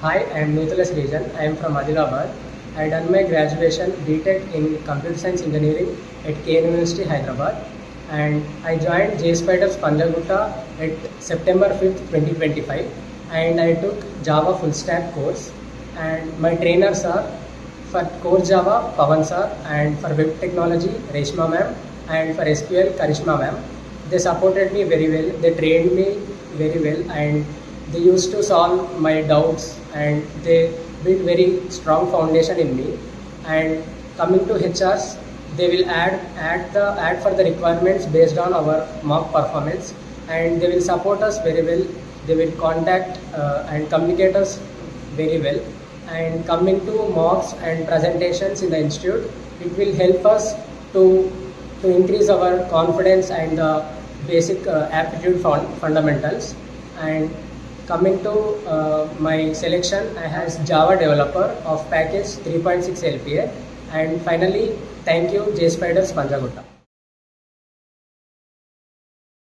Hi, I am NUTHULA SRIJAAN. I am from Hyderabad. I done my graduation B.TECH in Computer Science Engineering at K University, Hyderabad. And I joined Jspiders Punjagutta at September 5th, 2025. And I took Java full stack course. And my trainers are for core Java, Pawan sir, and for web technology, Reshma ma'am, and for SQL, Karishma ma'am. They supported me very well. They trained me very well, and they used to solve my doubts, and they built very strong foundation in me. And coming to HRs, they will add for the requirements based on our mock performance, and they will support us very well. They will contact and communicate us very well. And coming to mocks and presentations in the institute, it will help us to increase our confidence and the basic aptitude fundamentals. And coming to my selection, I has Java developer of package 3.6 LPA. And finally, thank you Jspiders Punjagutta.